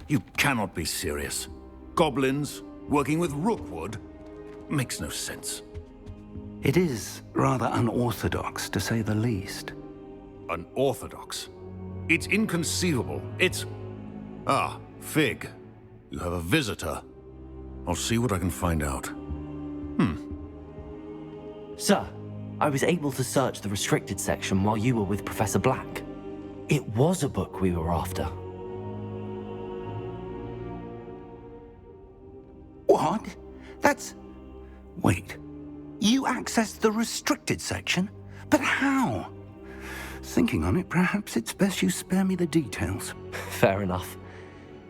You cannot be serious. Goblins working with Rookwood? Makes no sense. It is rather unorthodox, to say the least. Unorthodox? It's inconceivable. It's... Ah, Fig. You have a visitor. I'll see what I can find out. Sir, I was able to search the restricted section while you were with Professor Black. It was a book we were after. What? That's... Wait. You accessed the restricted section? But how? Thinking on it, perhaps it's best you spare me the details. Fair enough.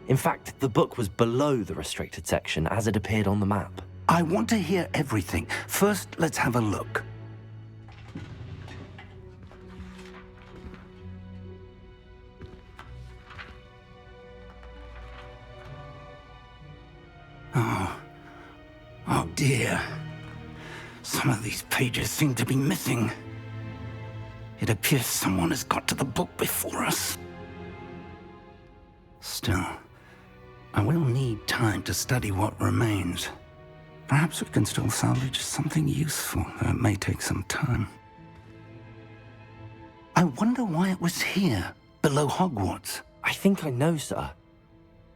In fact, the book was below the restricted section as it appeared on the map. I want to hear everything. First, let's have a look. Oh dear. Some of these pages seem to be missing. It appears someone has got to the book before us. Still, I will need time to study what remains. Perhaps we can still salvage something useful, though it may take some time. I wonder why it was here, below Hogwarts. I think I know, sir.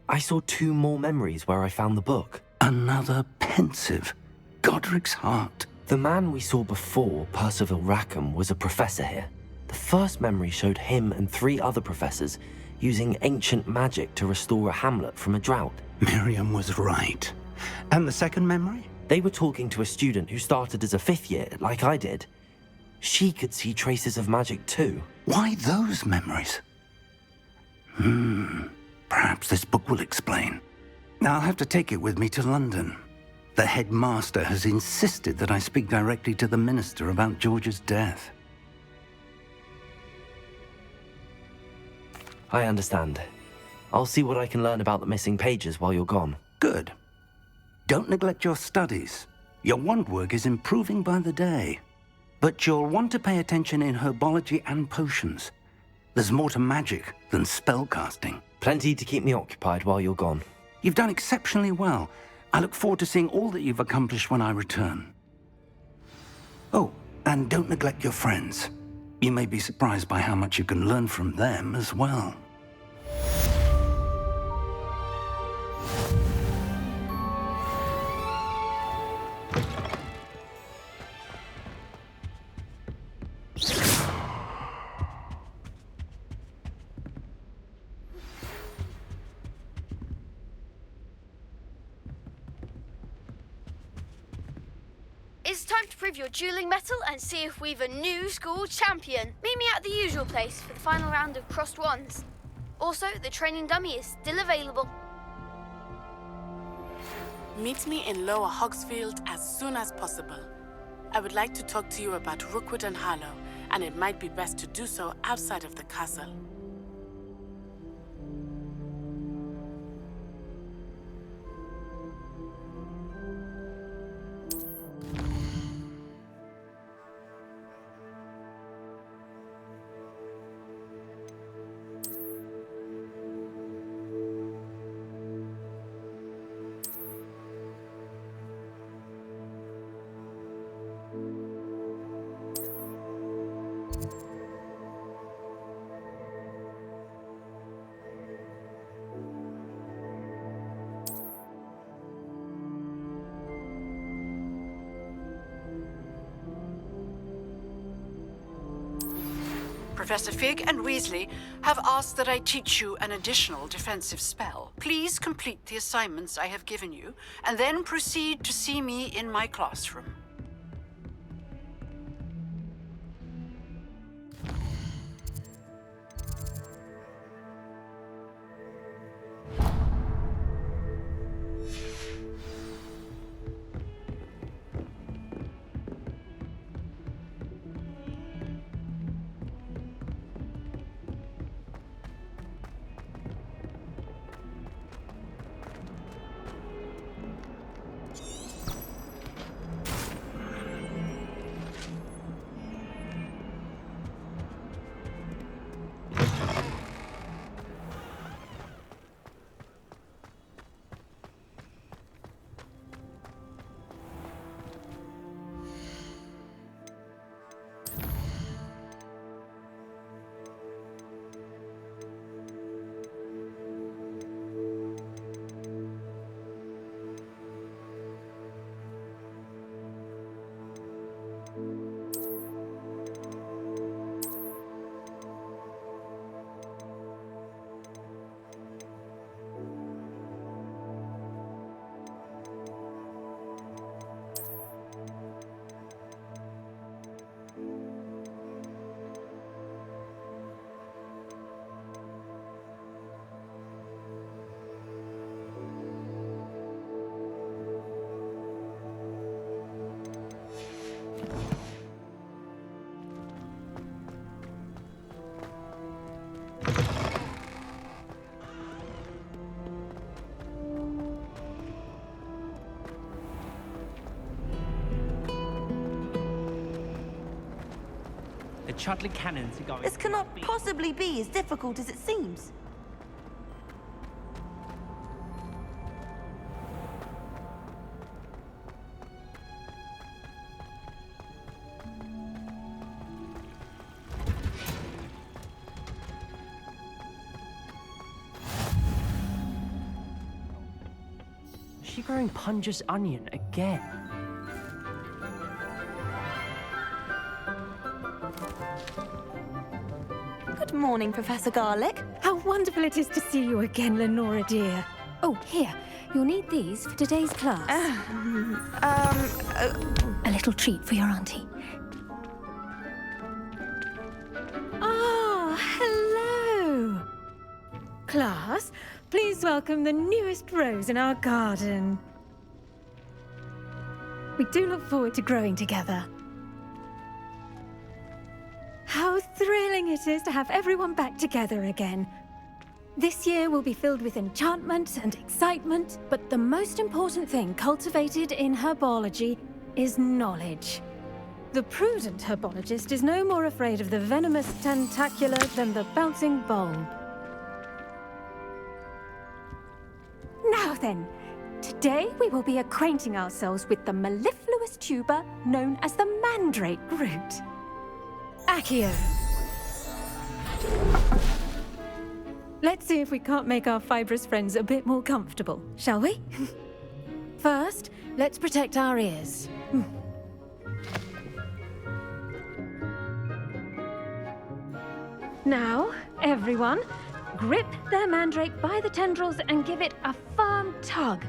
I saw 2 more memories where I found the book. Another pensive. Godric's heart. The man we saw before, Percival Rackham, was a professor here. The first memory showed him and 3 other professors using ancient magic to restore a hamlet from a drought. Miriam was right. And the second memory? They were talking to a student who started as a 5th year, like I did. She could see traces of magic too. Why those memories? Perhaps this book will explain. Now I'll have to take it with me to London. The headmaster has insisted that I speak directly to the minister about George's death. I understand. I'll see what I can learn about the missing pages while you're gone. Good. Don't neglect your studies. Your wand work is improving by the day. But you'll want to pay attention in herbology and potions. There's more to magic than spellcasting. Plenty to keep me occupied while you're gone. You've done exceptionally well. I look forward to seeing all that you've accomplished when I return. Oh, and don't neglect your friends. You may be surprised by how much you can learn from them as well. It's time to prove your dueling mettle and see if we've a new school champion. Meet me at the usual place for the final round of crossed wands. Also, the training dummy is still available. Meet me in Lower Hogsfield as soon as possible. I would like to talk to you about Rookwood and Harlow, and it might be best to do so outside of the castle. Professor Fig and Weasley have asked that I teach you an additional defensive spell. Please complete the assignments I have given you, and then proceed to see me in my classroom. Chudley cannons are going. This cannot possibly be as difficult as it seems. Is she growing Punja's onion again? Good morning, Professor Garlick. How wonderful it is to see you again, Lenora dear. Oh, here. You'll need these for today's class. A little treat for your auntie. Ah, hello. Class, please welcome the newest rose in our garden. We do look forward to growing together. How thrilling it is to have everyone back together again. This year will be filled with enchantment and excitement, but the most important thing cultivated in herbology is knowledge. The prudent herbologist is no more afraid of the venomous tentacula than the bouncing bulb. Now then, today we will be acquainting ourselves with the mellifluous tuber known as the mandrake root. Accio. Let's see if we can't make our fibrous friends a bit more comfortable, shall we? First, let's protect our ears. Now, everyone, grip their mandrake by the tendrils and give it a firm tug.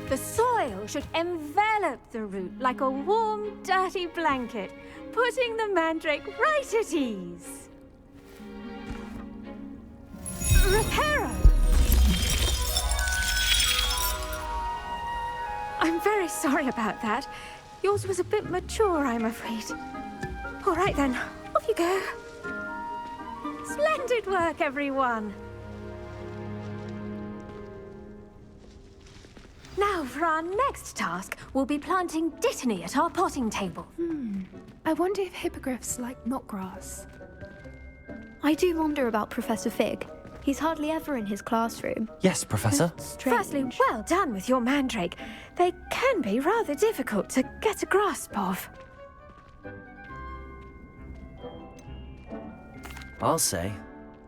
The soil should envelop the root like a warm, dirty blanket, putting the mandrake right at ease. Reparo! I'm very sorry about that. Yours was a bit mature, I'm afraid. All right then, off you go. Splendid work, everyone. Now, for our next task, we'll be planting dittany at our potting table. I wonder if hippogriffs like knotgrass. I do wonder about Professor Fig. He's hardly ever in his classroom. Yes, Professor. Firstly, well done with your mandrake. They can be rather difficult to get a grasp of. I'll say,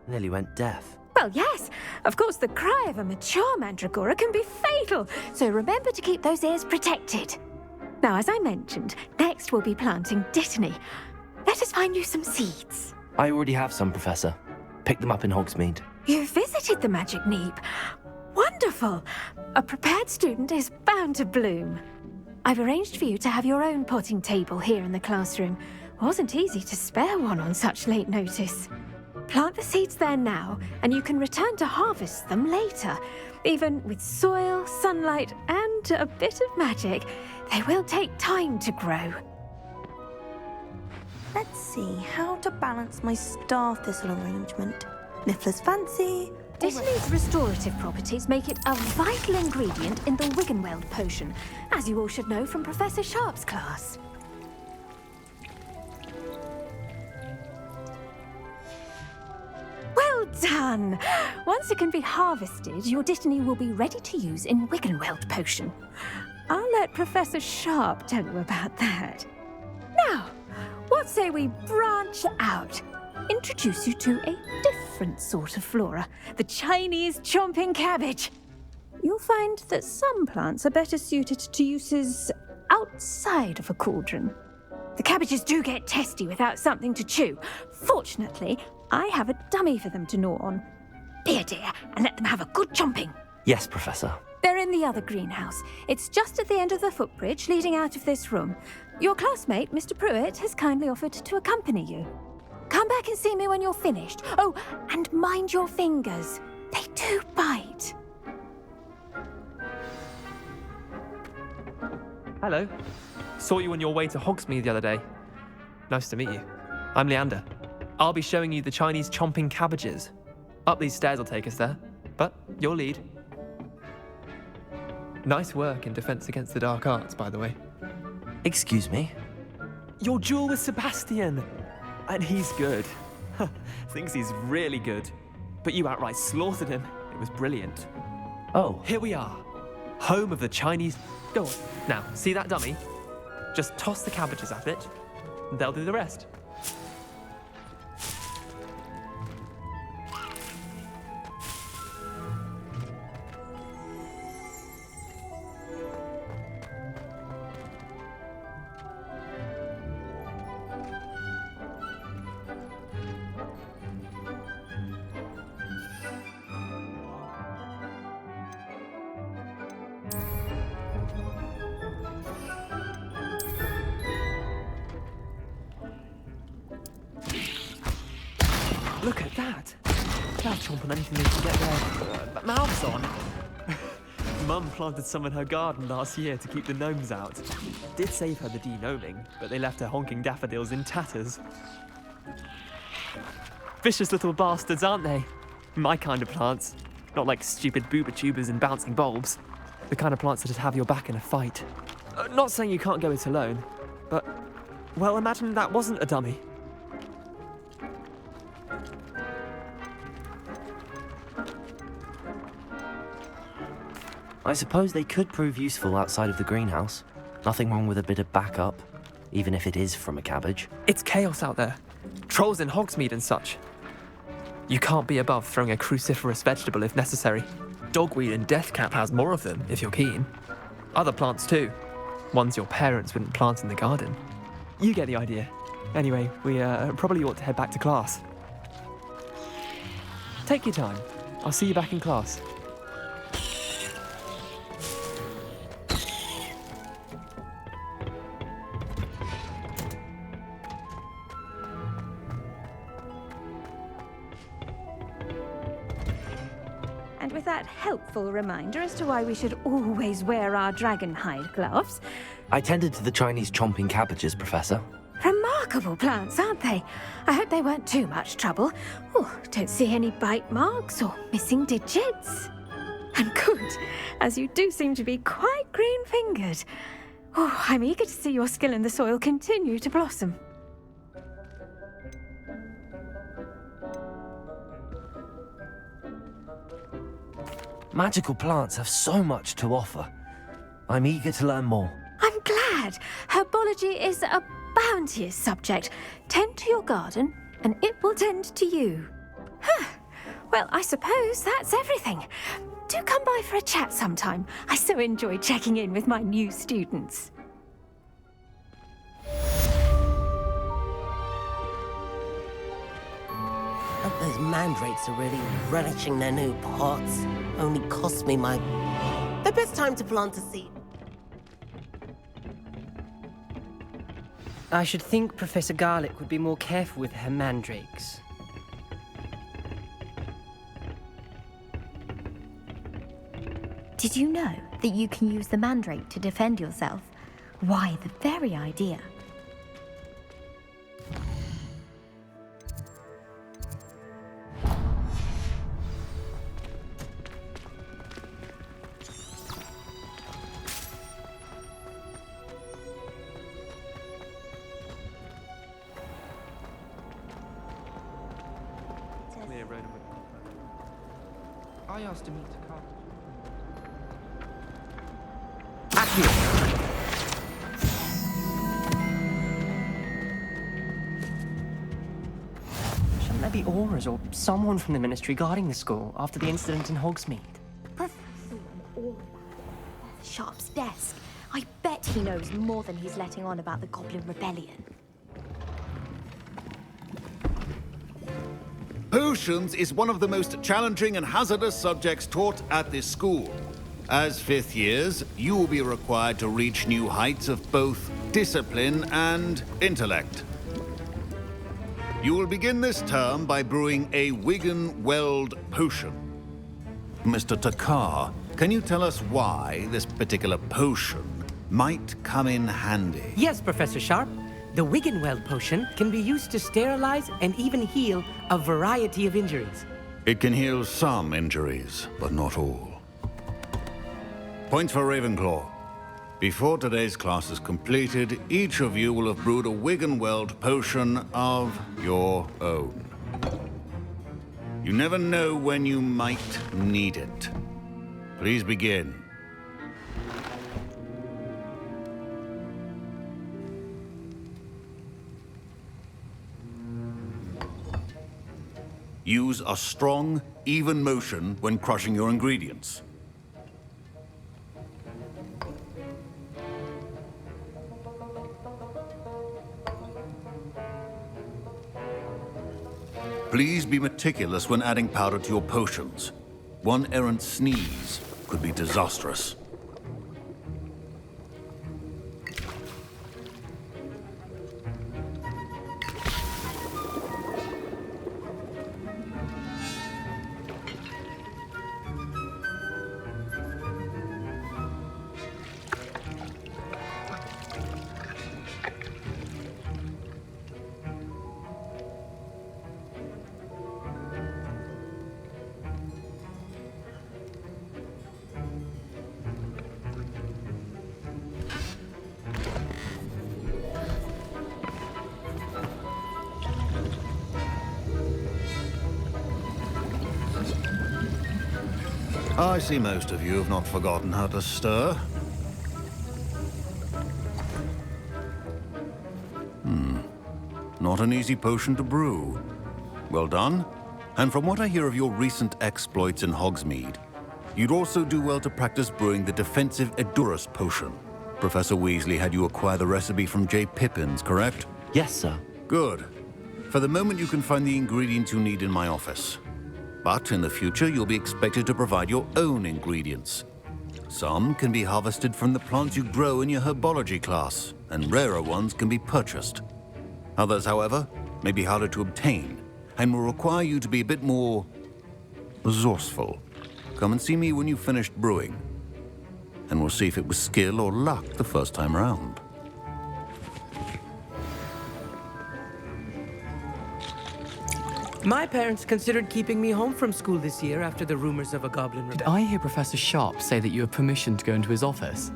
nearly went deaf. Well, yes. Of course, the cry of a mature mandragora can be fatal, so remember to keep those ears protected. Now, as I mentioned, next we'll be planting dittany. Let us find you some seeds. I already have some, Professor. Picked them up in Hogsmeade. You visited the Magic Neep. Wonderful. A prepared student is bound to bloom. I've arranged for you to have your own potting table here in the classroom. Wasn't easy to spare one on such late notice. Plant the seeds there now, and you can return to harvest them later. Even with soil, sunlight, and a bit of magic, they will take time to grow. Let's see how to balance my star thistle arrangement. Niffler's fancy. Dittany's restorative properties make it a vital ingredient in the Wiggenweld potion, as you all should know from Professor Sharp's class. Well done! Once it can be harvested, your dittany will be ready to use in Wiggenweld potion. I'll let Professor Sharp tell you about that. Now, what say we branch out? Introduce you to a different sort of flora, the Chinese chomping cabbage. You'll find that some plants are better suited to uses outside of a cauldron. The cabbages do get testy without something to chew. Fortunately, I have a dummy for them to gnaw on. Be a dear and let them have a good chomping. Yes, Professor. They're in the other greenhouse. It's just at the end of the footbridge leading out of this room. Your classmate, Mr. Pruitt, has kindly offered to accompany you. Come back and see me when you're finished. Oh, and mind your fingers. They do bite. Hello. Saw you on your way to Hogsmeade the other day. Nice to meet you. I'm Leander. I'll be showing you the Chinese chomping cabbages. Up these stairs will take us there, but you'll lead. Nice work in Defense Against the Dark Arts, by the way. Excuse me? Your duel with Sebastian! And he's good. Thinks he's really good. But you outright slaughtered him. It was brilliant. Oh. Here we are. Home of the Chinese... Go on. Now, see that dummy? Just toss the cabbages at it, and they'll do the rest. Look at that! They'll chomp on anything they can get their mouths on. Mum planted some in her garden last year to keep the gnomes out. Did save her the de-gnoming, but they left her honking daffodils in tatters. Vicious little bastards, aren't they? My kind of plants. Not like stupid booba tubers and bouncing bulbs. The kind of plants that'd have your back in a fight. Not saying you can't go it alone, but... Well, imagine that wasn't a dummy. I suppose they could prove useful outside of the greenhouse. Nothing wrong with a bit of backup, even if it is from a cabbage. It's chaos out there. Trolls in Hogsmeade and such. You can't be above throwing a cruciferous vegetable if necessary. Dogweed and deathcap has more of them, if you're keen. Other plants too. Ones your parents wouldn't plant in the garden. You get the idea. Anyway, we probably ought to head back to class. Take your time. I'll see you back in class. And with that helpful reminder as to why we should always wear our dragon hide gloves. I tended to the Chinese chomping cabbages, Professor. Remarkable plants, aren't they? I hope they weren't too much trouble. Oh, don't see any bite marks or missing digits. And good, as you do seem to be quite green-fingered. Oh, I'm eager to see your skill in the soil continue to blossom. Magical plants have so much to offer. I'm eager to learn more. I'm glad. Herbology is a bounteous subject. Tend to your garden, and it will tend to you. Huh. Well, I suppose that's everything. Do come by for a chat sometime. I so enjoy checking in with my new students. Hope those mandrakes are really relishing their new pots. Only cost me the best time to plant a seed. I should think Professor Garlick would be more careful with her mandrakes. Did you know that you can use the mandrake to defend yourself? Why, the very idea. I asked him to come. Shouldn't there be auras or someone from the Ministry guarding the school after the incident in Hogsmeade? Professor all about Sharp's desk. I bet he knows more than he's letting on about the Goblin Rebellion. Potions is one of the most challenging and hazardous subjects taught at this school. As fifth years, you will be required to reach new heights of both discipline and intellect. You will begin this term by brewing a Wiggen-Weld potion. Mr. Takar, can you tell us why this particular potion might come in handy? Yes, Professor Sharp. The Wiggen-Weld potion can be used to sterilize and even heal a variety of injuries. It can heal some injuries, but not all. Points for Ravenclaw. Before today's class is completed, each of you will have brewed a Wiggen-Weld potion of your own. You never know when you might need it. Please begin. Use a strong, even motion when crushing your ingredients. Please be meticulous when adding powder to your potions. One errant sneeze could be disastrous. I see most of you have not forgotten how to stir. Not an easy potion to brew. Well done. And from what I hear of your recent exploits in Hogsmeade, you'd also do well to practice brewing the defensive Edurus potion. Professor Weasley had you acquire the recipe from J. Pippins, correct? Yes, sir. Good. For the moment, you can find the ingredients you need in my office. But in the future, you'll be expected to provide your own ingredients. Some can be harvested from the plants you grow in your Herbology class, and rarer ones can be purchased. Others, however, may be harder to obtain, and will require you to be a bit more resourceful. Come and see me when you've finished brewing, and we'll see if it was skill or luck the first time around. My parents considered keeping me home from school this year after the rumors of a goblin rebellion. Did I hear Professor Sharp say that you have permission to go into his office?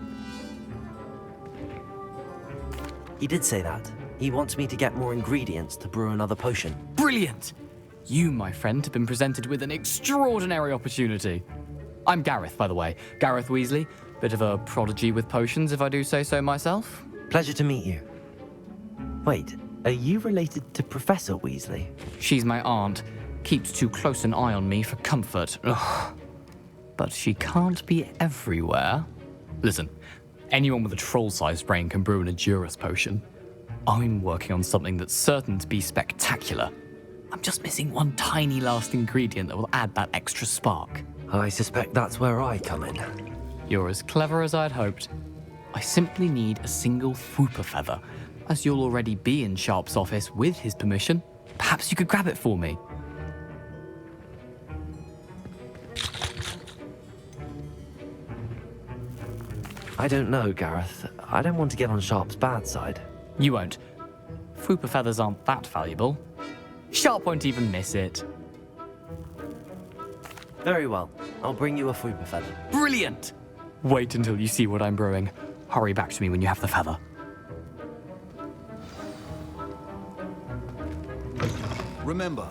He did say that. He wants me to get more ingredients to brew another potion. Brilliant! You, my friend, have been presented with an extraordinary opportunity. I'm Gareth, by the way. Gareth Weasley. Bit of a prodigy with potions, if I do say so myself. Pleasure to meet you. Wait, are you related to Professor Weasley? She's my aunt. Keeps too close an eye on me for comfort. Ugh. But she can't be everywhere. Listen, anyone with a troll-sized brain can brew an Edurus potion. I'm working on something that's certain to be spectacular. I'm just missing one tiny last ingredient that will add that extra spark. I suspect that's where I come in. You're as clever as I'd hoped. I simply need a single Whooper feather. As you'll already be in Sharp's office with his permission, perhaps you could grab it for me. I don't know, Gareth. I don't want to get on Sharp's bad side. You won't. Whooper feathers aren't that valuable. Sharp won't even miss it. Very well. I'll bring you a Whooper feather. Brilliant! Wait until you see what I'm brewing. Hurry back to me when you have the feather. Remember,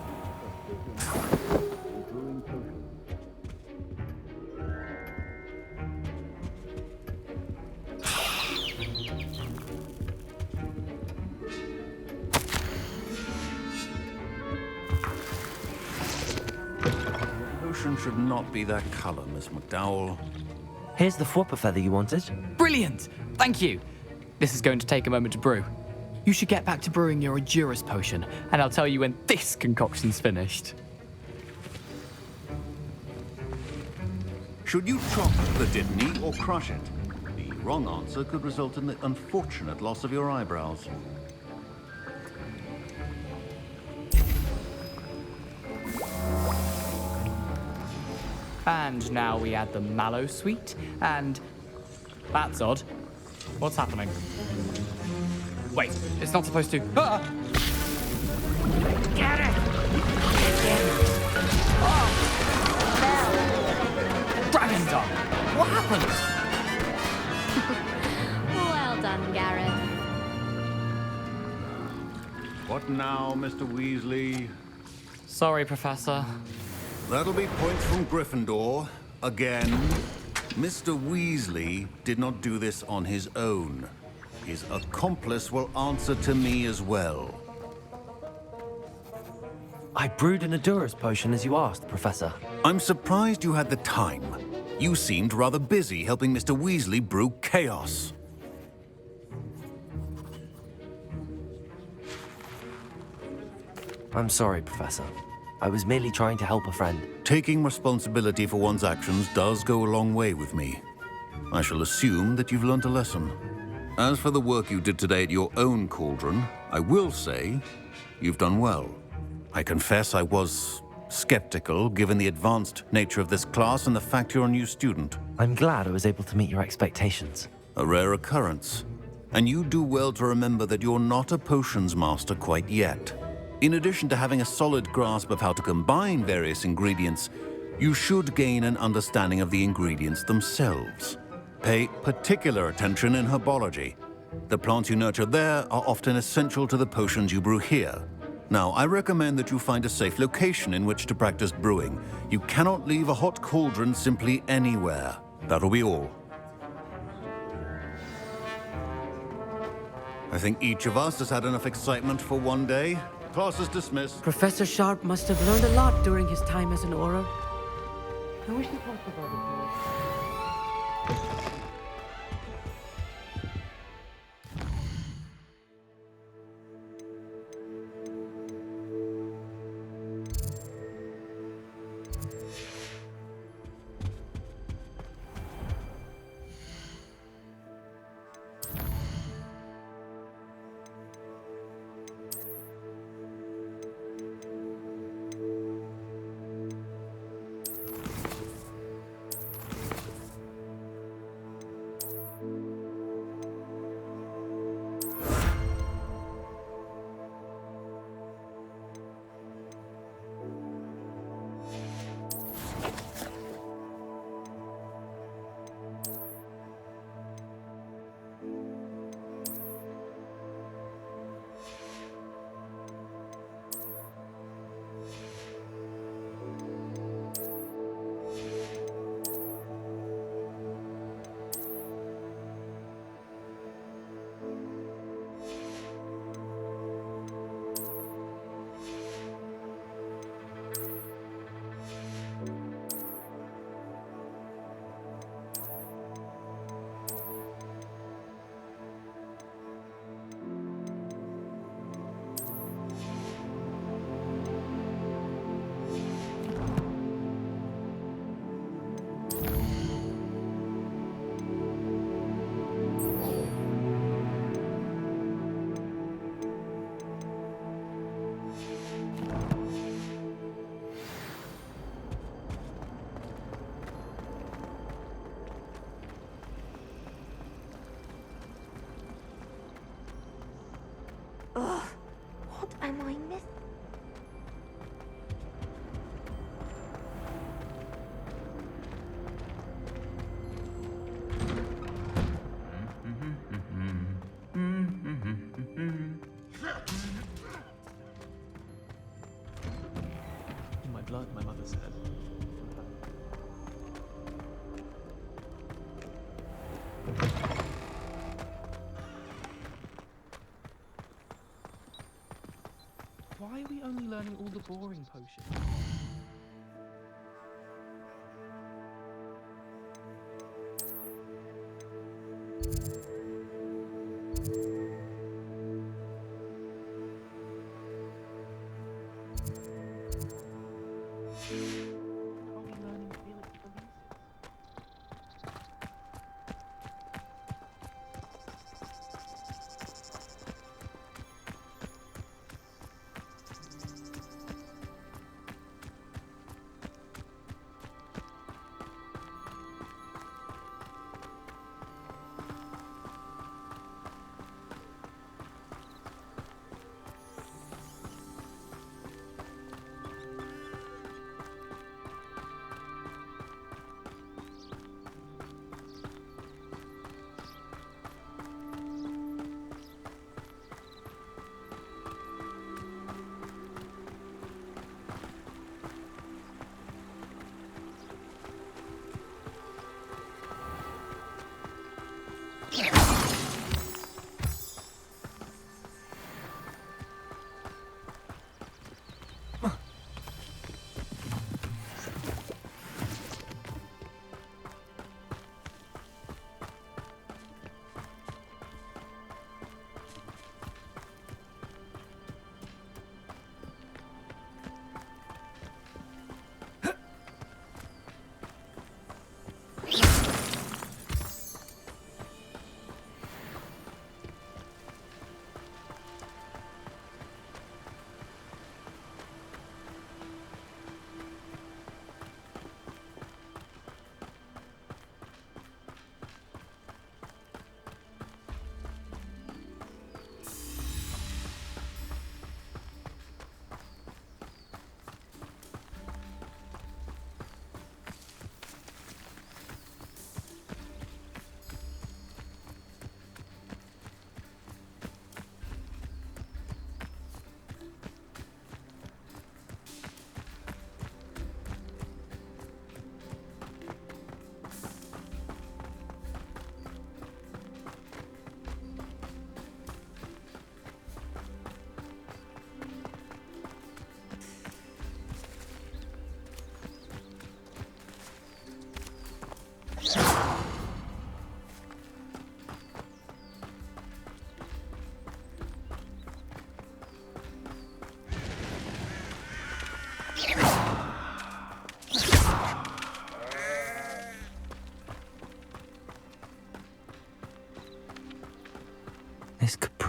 potion should not be that color, Miss McDowell. Here's the Whooper feather you wanted. Brilliant! Thank you. This is going to take a moment to brew. You should get back to brewing your Edurus potion, and I'll tell you when this concoction's finished. Should you chop the Dittany or crush it? The wrong answer could result in the unfortunate loss of your eyebrows. And now we add the mallow sweet, and... That's odd. What's happening? Wait, it's not supposed to... Ah! Get it! Dragon Dog! What happened? Well done, Gareth. What now, Mr. Weasley? Sorry, Professor. That'll be points from Gryffindor. Again. Mr. Weasley did not do this on his own. His accomplice will answer to me as well. I brewed an Adurus potion as you asked, Professor. I'm surprised you had the time. You seemed rather busy helping Mr. Weasley brew chaos. I'm sorry, Professor. I was merely trying to help a friend. Taking responsibility for one's actions does go a long way with me. I shall assume that you've learnt a lesson. As for the work you did today at your own cauldron, I will say you've done well. I confess I was skeptical, given the advanced nature of this class and the fact you're a new student. I'm glad I was able to meet your expectations. A rare occurrence. And you do well to remember that you're not a potions master quite yet. In addition to having a solid grasp of how to combine various ingredients, you should gain an understanding of the ingredients themselves. Pay particular attention in herbology. The plants you nurture there are often essential to the potions you brew here. Now, I recommend that you find a safe location in which to practice brewing. You cannot leave a hot cauldron simply anywhere. That'll be all. I think each of us has had enough excitement for one day. Class is dismissed. Professor Sharp must have learned a lot during his time as an Auror. I wish he talked about it more. Ugh, what am I missing? In my blood, my mother said. Why are we only learning all the boring potions? Are we learning Felix Felicis?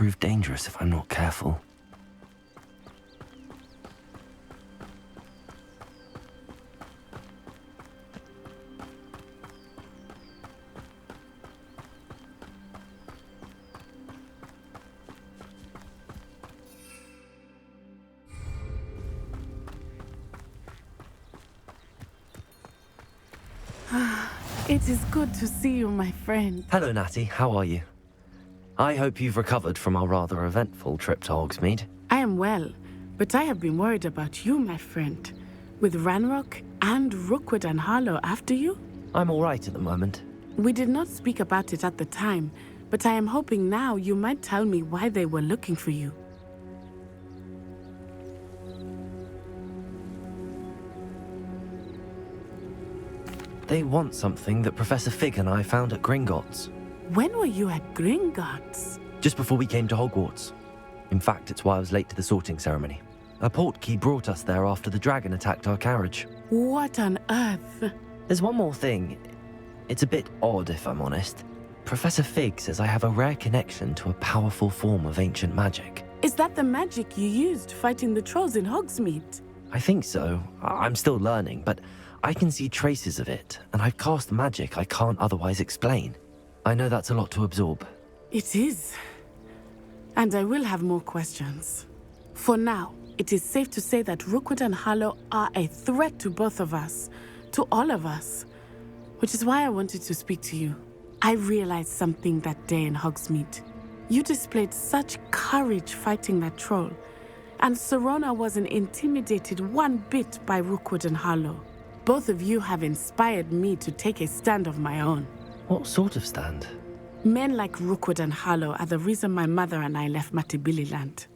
prove dangerous if I'm not careful. It is good to see you, my friend. Hello, Natty. How are you? I hope you've recovered from our rather eventful trip to Hogsmeade. I am well, but I have been worried about you, my friend. With Ranrock and Rookwood and Harlow after you? I'm all right at the moment. We did not speak about it at the time, but I am hoping now you might tell me why they were looking for you. They want something that Professor Fig and I found at Gringotts. When were you at Gringotts? Just before we came to Hogwarts. In fact, it's why I was late to the sorting ceremony. A portkey brought us there after the dragon attacked our carriage. What on earth? There's one more thing. It's a bit odd, if I'm honest. Professor Fig says I have a rare connection to a powerful form of ancient magic. Is that the magic you used fighting the trolls in Hogsmeade? I think so. I'm still learning, but I can see traces of it, and I've cast magic I can't otherwise explain. I know that's a lot to absorb. It is. And I will have more questions. For now, it is safe to say that Rookwood and Harlow are a threat to both of us, to all of us, which is why I wanted to speak to you. I realized something that day in Hogsmeade. You displayed such courage fighting that troll, and Serona wasn't intimidated one bit by Rookwood and Harlow. Both of you have inspired me to take a stand of my own. What sort of stand? Men like Rookwood and Harlow are the reason my mother and I left Matibililand.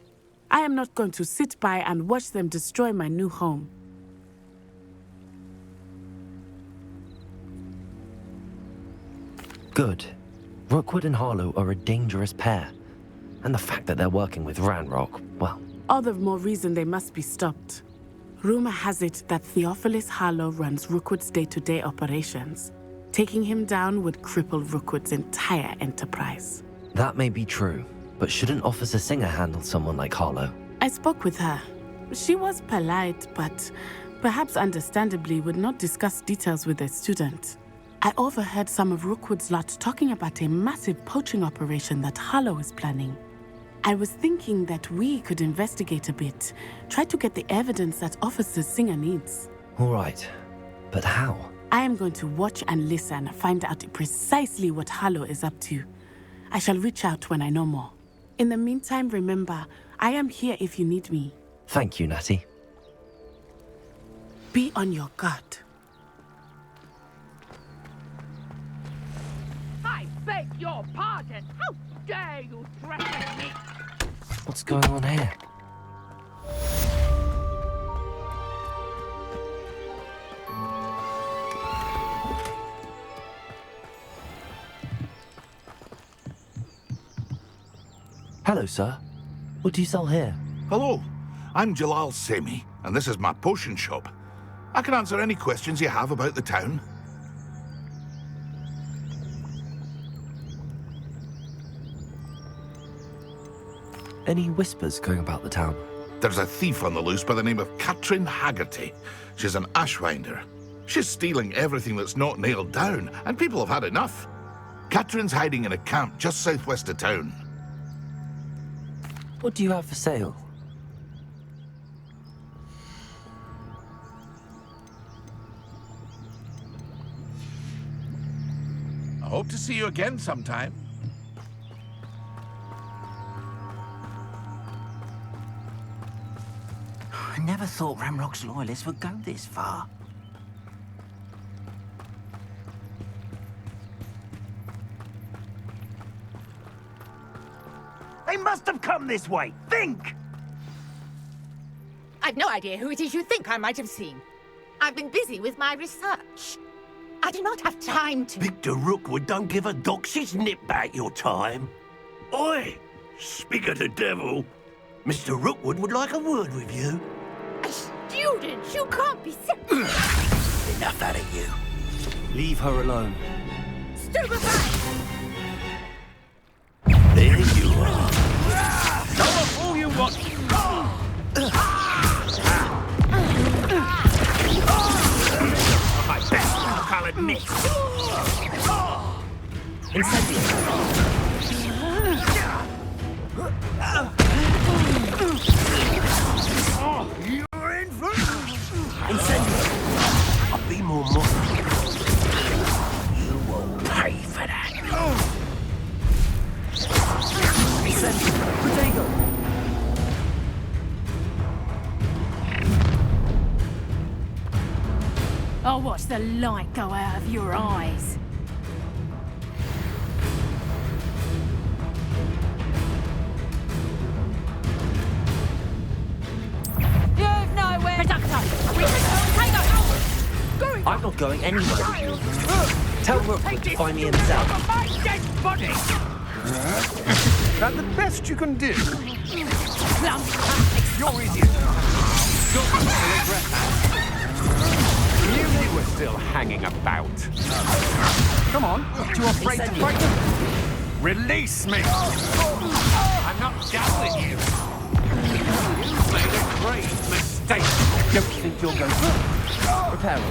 I am not going to sit by and watch them destroy my new home. Good. Rookwood and Harlow are a dangerous pair. And the fact that they're working with Ranrock, well... All the more reason they must be stopped. Rumor has it that Theophilus Harlow runs Rookwood's day-to-day operations. Taking him down would cripple Rookwood's entire enterprise. That may be true, but shouldn't Officer Singer handle someone like Harlow? I spoke with her. She was polite, but perhaps understandably would not discuss details with a student. I overheard some of Rookwood's lot talking about a massive poaching operation that Harlow is planning. I was thinking that we could investigate a bit, try to get the evidence that Officer Singer needs. All right, but how? I am going to watch and listen, find out precisely what Harlow is up to. I shall reach out when I know more. In the meantime, remember, I am here if you need me. Thank you, Natty. Be on your guard. I beg your pardon! How dare you threaten me? What's going on here? Hello, sir. What do you sell here? Hello, I'm Jalal Semi, and this is my potion shop. I can answer any questions you have about the town. Any whispers going about the town? There's a thief on the loose by the name of Katrin Haggerty. She's an ashwinder. She's stealing everything that's not nailed down, and people have had enough. Katrin's hiding in a camp just southwest of town. What do you have for sale? I hope to see you again sometime. I never thought Ranrock's loyalists would go this far. They must have come this way. Think! I've no idea who it is you think I might have seen. I've been busy with my research. I do not have time to... Victor Rookwood don't give a doxy's nip back your time. Oi! Speak of the devil. Mr. Rookwood would like a word with you. A student? You can't be... Enough out of you. Leave her alone. Stupefy! There you are. what? My best, I'll admit. Incendio. You're in for Incendio. I'll be more modest. You will pay for that. Incendio. Protego. I'll watch the light go out of your eyes. You've nowhere to go. I'm not going anywhere with you. Tell Rookwood to find me himself. my dead body! That the best you can do? You're idiot. You're going to regret that. Knew they were still hanging about. Come on, too afraid to fight? Release me! I'm not done with you. You've made a great mistake. Don't think you'll go through. Prepare him.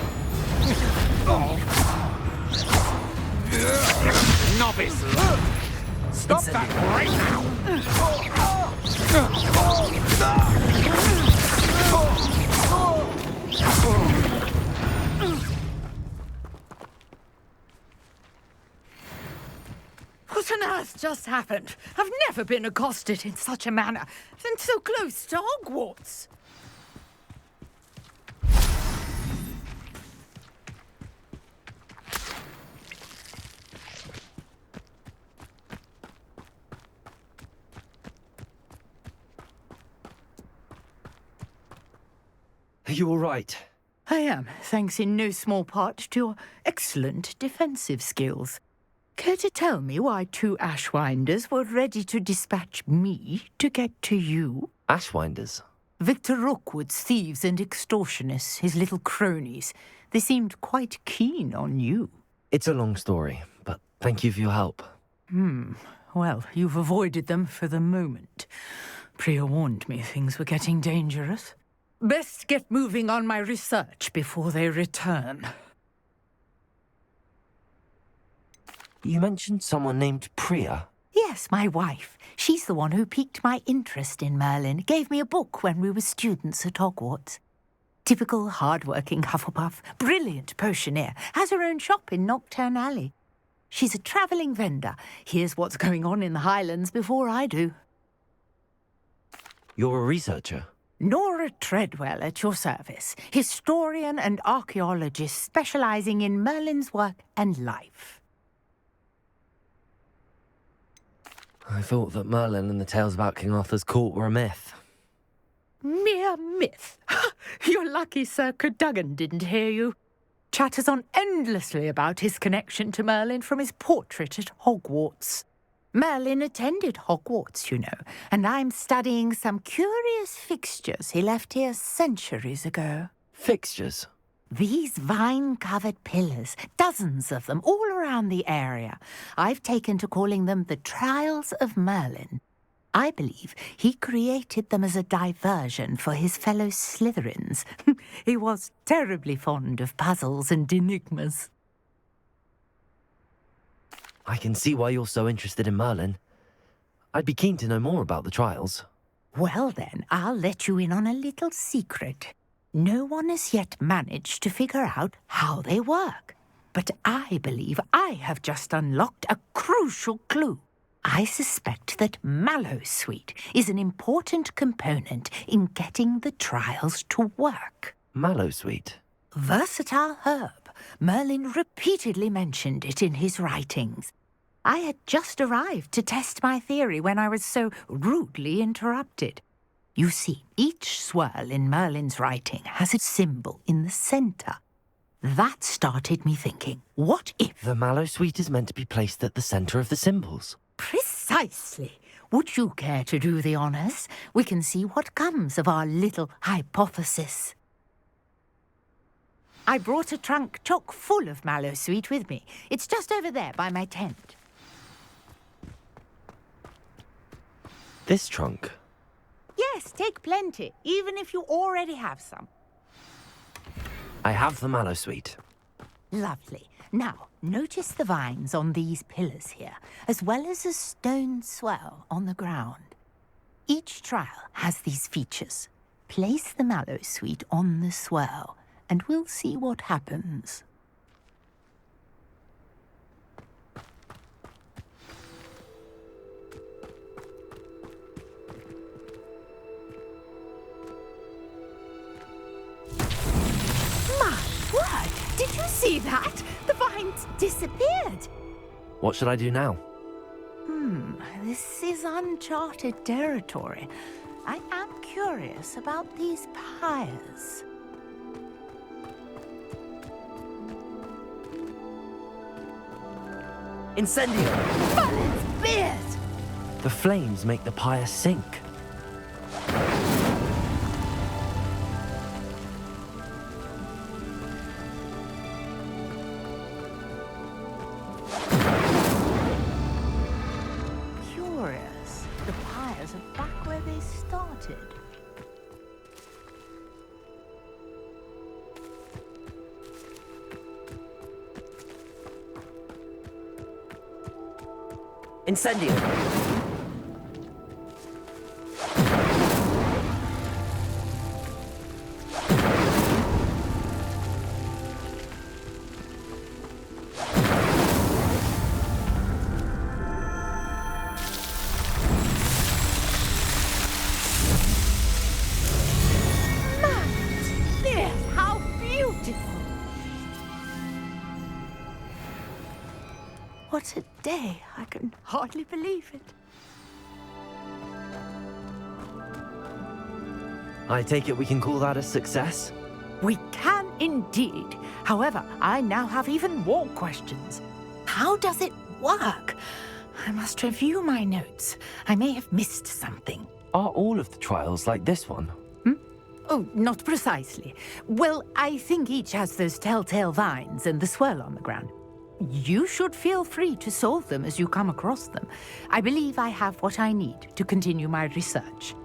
Novice! Stop that right now! What on earth just happened? I've never been accosted in such a manner, and so close to Hogwarts. Are you all right? I am, thanks in no small part to your excellent defensive skills. Care to tell me why two Ashwinders were ready to dispatch me to get to you? Ashwinders? Victor Rookwood's thieves and extortionists, his little cronies. They seemed quite keen on you. It's a long story, but thank you for your help. Well, you've avoided them for the moment. Priya warned me things were getting dangerous. Best get moving on my research before they return. You mentioned someone named Priya. Yes, my wife. She's the one who piqued my interest in Merlin, gave me a book when we were students at Hogwarts. Typical hard-working Hufflepuff, brilliant potioneer, has her own shop in Nocturne Alley. She's a travelling vendor, hears what's going on in the Highlands before I do. You're a researcher? Nora Treadwell at your service, historian and archaeologist specialising in Merlin's work and life. I thought that Merlin and the tales about King Arthur's court were a myth. Mere myth. You're lucky Sir Cadogan didn't hear you. Chatters on endlessly about his connection to Merlin from his portrait at Hogwarts. Merlin attended Hogwarts, you know, and I'm studying some curious fixtures he left here centuries ago. Fixtures? These vine-covered pillars, dozens of them, all around the area. I've taken to calling them the Trials of Merlin. I believe he created them as a diversion for his fellow Slytherins. He was terribly fond of puzzles and enigmas. I can see why you're so interested in Merlin. I'd be keen to know more about the trials. Well then, I'll let you in on a little secret. No one has yet managed to figure out how they work. But I believe I have just unlocked a crucial clue. I suspect that Mallowsweet is an important component in getting the trials to work. Mallowsweet? Versatile herb. Merlin repeatedly mentioned it in his writings. I had just arrived to test my theory when I was so rudely interrupted. You see, each swirl in Merlin's writing has a symbol in the centre. That started me thinking, what if... The Mallowsweet is meant to be placed at the centre of the symbols. Precisely. Would you care to do the honours? We can see what comes of our little hypothesis. I brought a trunk chock full of Mallowsweet with me. It's just over there by my tent. This trunk? Yes, take plenty, even if you already have some. I have the mallow sweet. Lovely. Now, notice the vines on these pillars here, as well as a stone swell on the ground. Each trial has these features. Place the mallow sweet on the swell, and we'll see what happens. My word! Did you see that? The vines disappeared. What should I do now? This is uncharted territory. I am curious about these pyres. Incendio! Valen's beard! The flames make the pyre sink. Curious. The pyres are back where they started. Incendio! How beautiful! What a day! I can hardly believe it. I take it we can call that a success? We can indeed. However, I now have even more questions. How does it work? I must review my notes. I may have missed something. Are all of the trials like this one? Oh, not precisely. Well, I think each has those telltale vines and the swirl on the ground. You should feel free to solve them as you come across them. I believe I have what I need to continue my research.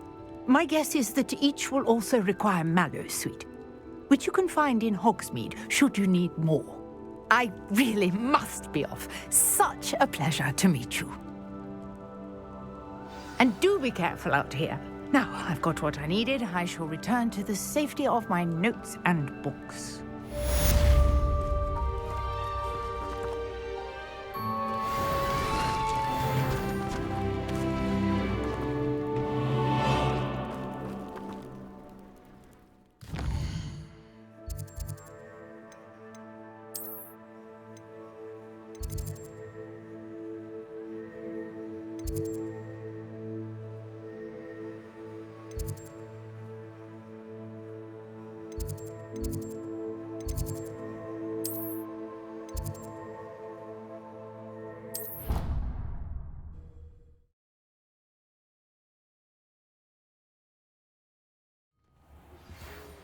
My guess is that each will also require mallow sweet, which you can find in Hogsmeade should you need more. I really must be off. Such a pleasure to meet you. And do be careful out here. Now I've got what I needed, I shall return to the safety of my notes and books.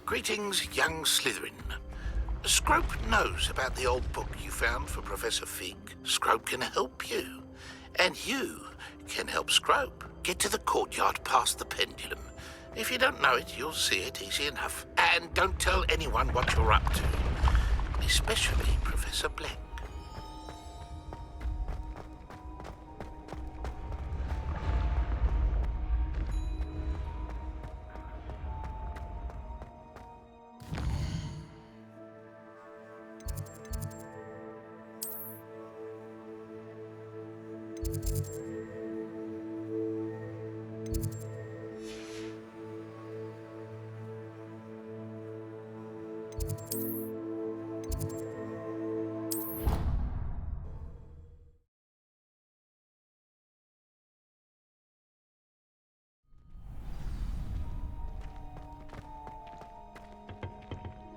Greetings, young Slytherin. Scrope knows about the old book you found for Professor Fig. Scrope can help you. And you can help Scrope. Get to the courtyard past the pendulum. If you don't know it, you'll see it easy enough. And don't tell anyone what you're up to. Especially Professor Black.